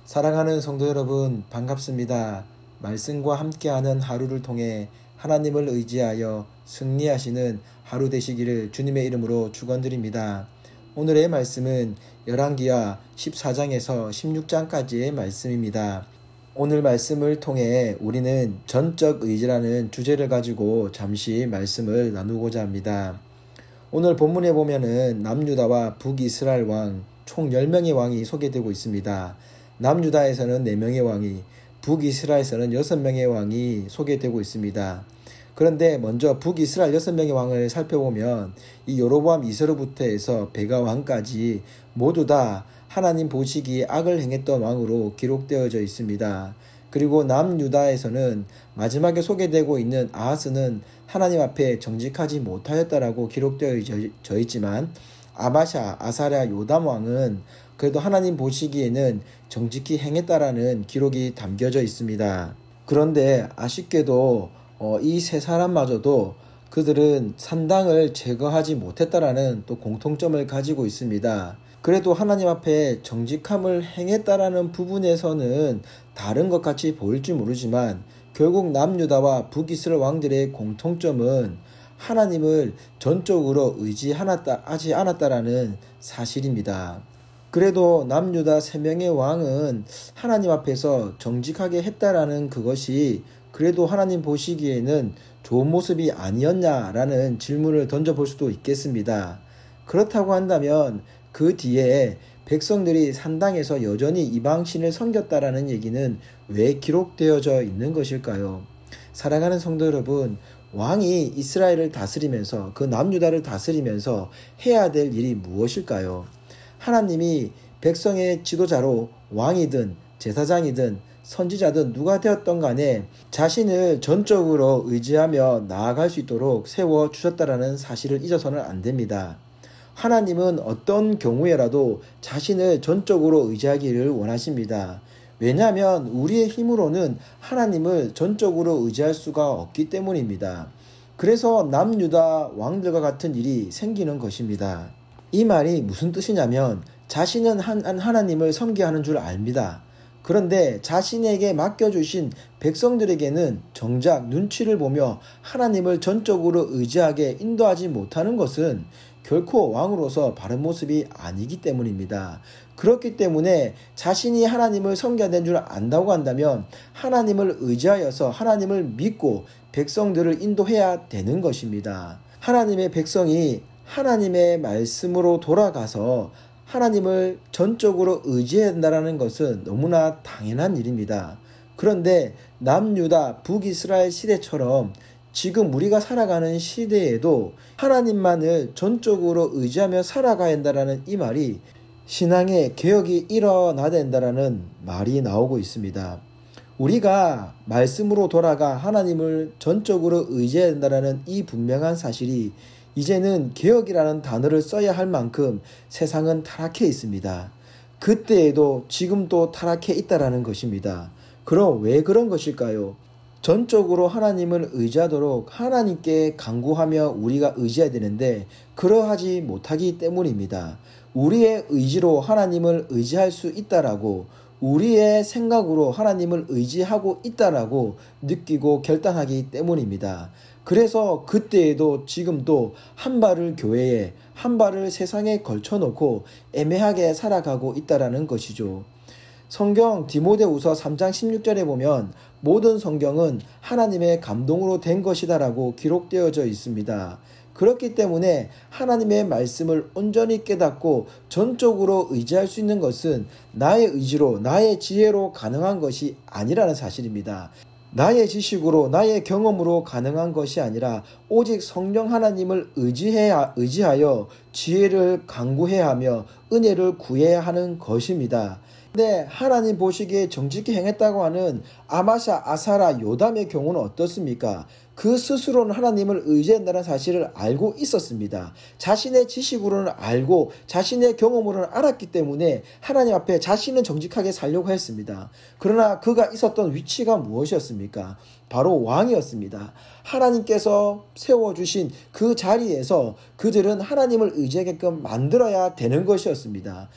사랑하는 성도 여러분, 반갑습니다. 말씀과 함께하는 하루를 통해 하나님을 의지하여 승리하시는 하루 되시기를 주님의 이름으로 축원드립니다. 오늘의 말씀은 열왕기하 14장에서 16장까지의 말씀입니다. 오늘 말씀을 통해 우리는 전적 의지라는 주제를 가지고 잠시 말씀을 나누고자 합니다. 오늘 본문에 보면은 남유다와 북이스라엘 왕 총 10명의 왕이 소개되고 있습니다. 남유다에서는 4명의 왕이, 북이스라엘에서는 6명의 왕이 소개되고 있습니다. 그런데 먼저 북이스라엘 6명의 왕을 살펴보면 이 여로보암 2세로부터 해서 베가 왕까지 모두 다 하나님 보시기에 악을 행했던 왕으로 기록되어져 있습니다. 그리고 남유다에서는 마지막에 소개되고 있는 아하스는 하나님 앞에 정직하지 못하였다라고 기록되어져 있지만 아바샤, 아사랴, 요담 왕은 그래도 하나님 보시기에는 정직히 행했다라는 기록이 담겨져 있습니다. 그런데 아쉽게도 이 세 사람마저도 그들은 산당을 제거하지 못했다라는 또 공통점을 가지고 있습니다. 그래도 하나님 앞에 정직함을 행했다라는 부분에서는 다른 것 같이 보일지 모르지만 결국 남유다와 북이스라엘 왕들의 공통점은 하나님을 전적으로 의지하지 않았다라는 사실입니다. 그래도 남유다 3명의 왕은 하나님 앞에서 정직하게 했다라는 그것이 그래도 하나님 보시기에는 좋은 모습이 아니었냐라는 질문을 던져볼 수도 있겠습니다. 그렇다고 한다면 그 뒤에 백성들이 산당에서 여전히 이방신을 섬겼다라는 얘기는 왜 기록되어져 있는 것일까요? 사랑하는 성도 여러분, 왕이 이스라엘을 다스리면서 그 남유다를 다스리면서 해야 될 일이 무엇일까요? 하나님이 백성의 지도자로 왕이든 제사장이든 선지자든 누가 되었던 간에 자신을 전적으로 의지하며 나아갈 수 있도록 세워주셨다라는 사실을 잊어서는 안 됩니다. 하나님은 어떤 경우에라도 자신을 전적으로 의지하기를 원하십니다. 왜냐하면 우리의 힘으로는 하나님을 전적으로 의지할 수가 없기 때문입니다. 그래서 남유다 왕들과 같은 일이 생기는 것입니다. 이 말이 무슨 뜻이냐면 자신은 하나님을 섬겨야 하는 줄 압니다. 그런데 자신에게 맡겨주신 백성들에게는 정작 눈치를 보며 하나님을 전적으로 의지하게 인도하지 못하는 것은 결코 왕으로서 바른 모습이 아니기 때문입니다. 그렇기 때문에 자신이 하나님을 섬겨야 되는 줄 안다고 한다면 하나님을 의지하여서 하나님을 믿고 백성들을 인도해야 되는 것입니다. 하나님의 백성이 하나님의 말씀으로 돌아가서 하나님을 전적으로 의지해야 된다는 것은 너무나 당연한 일입니다. 그런데 남유다 북이스라엘 시대처럼 지금 우리가 살아가는 시대에도 하나님만을 전적으로 의지하며 살아가야 한다는 이 말이 신앙의 개혁이 일어나야 된다는 말이 나오고 있습니다. 우리가 말씀으로 돌아가 하나님을 전적으로 의지해야 된다는 이 분명한 사실이 이제는 개혁이라는 단어를 써야 할 만큼 세상은 타락해 있습니다. 그때에도 지금도 타락해 있다라는 것입니다. 그럼 왜 그런 것일까요? 전적으로 하나님을 의지하도록 하나님께 간구하며 우리가 의지해야 되는데 그러하지 못하기 때문입니다. 우리의 의지로 하나님을 의지할 수 있다라고 우리의 생각으로 하나님을 의지하고 있다라고 느끼고 결단하기 때문입니다. 그래서 그때에도 지금도 한 발을 교회에 한 발을 세상에 걸쳐놓고 애매하게 살아가고 있다라는 것이죠. 성경 디모데후서 3장 16절에 보면 모든 성경은 하나님의 감동으로 된 것이다라고 기록되어져 있습니다. 그렇기 때문에 하나님의 말씀을 온전히 깨닫고 전적으로 의지할 수 있는 것은 나의 의지로 나의 지혜로 가능한 것이 아니라는 사실입니다. 나의 지식으로 나의 경험으로 가능한 것이 아니라 오직 성령 하나님을 의지하여 지혜를 간구해야 하며 은혜를 구해야 하는 것입니다. 근데 하나님 보시기에 정직히 행했다고 하는 아마샤, 아사라, 요담의 경우는 어떻습니까? 그 스스로는 하나님을 의지한다는 사실을 알고 있었습니다. 자신의 지식으로는 알고 자신의 경험으로는 알았기 때문에 하나님 앞에 자신은 정직하게 살려고 했습니다. 그러나 그가 있었던 위치가 무엇이었습니까? 바로 왕이었습니다. 하나님께서 세워주신 그 자리에서 그들은 하나님을 의지하게끔 만들어야 되는 것이었습니다.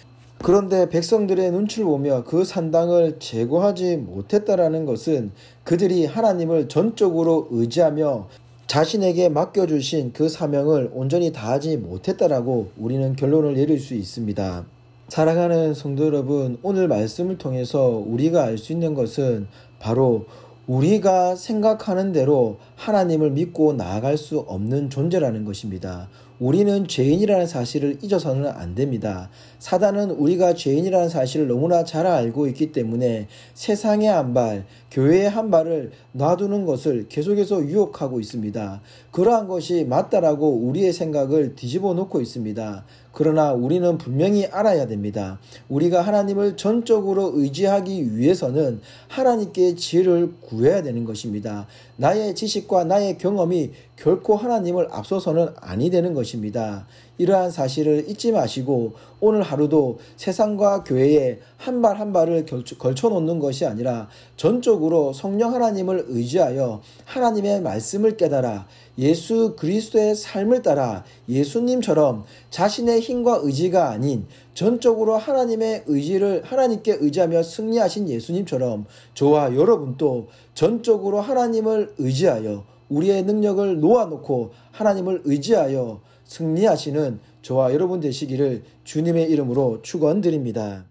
그런데 백성들의 눈치를 보며 그 산당을 제거하지 못했다라는 것은 그들이 하나님을 전적으로 의지하며 자신에게 맡겨주신 그 사명을 온전히 다하지 못했다라고 우리는 결론을 내릴 수 있습니다. 사랑하는 성도 여러분, 오늘 말씀을 통해서 우리가 알 수 있는 것은 바로 우리가 생각하는 대로 하나님을 믿고 나아갈 수 없는 존재라는 것입니다. 우리는 죄인이라는 사실을 잊어서는 안 됩니다. 사단은 우리가 죄인이라는 사실을 너무나 잘 알고 있기 때문에 세상의 한 발, 교회의 한 발을 놔두는 것을 계속해서 유혹하고 있습니다. 그러한 것이 맞다라고 우리의 생각을 뒤집어 놓고 있습니다. 그러나 우리는 분명히 알아야 됩니다. 우리가 하나님을 전적으로 의지하기 위해서는 하나님께 지혜를 구해야 되는 것입니다. 나의 지식과 나의 경험이 결코 하나님을 앞서서는 아니 되는 것입니다. 이러한 사실을 잊지 마시고 오늘 하루도 세상과 교회에 한 발 한 발을 걸쳐 놓는 것이 아니라 전적으로 성령 하나님을 의지하여 하나님의 말씀을 깨달아 예수 그리스도의 삶을 따라 예수님처럼 자신의 힘과 의지가 아닌 전적으로 하나님의 의지를 하나님께 의지하며 승리하신 예수님처럼 저와 여러분도 전적으로 하나님을 의지하여 우리의 능력을 놓아놓고 하나님을 의지하여 승리하시는 저와 여러분 되시기를 주님의 이름으로 축원드립니다.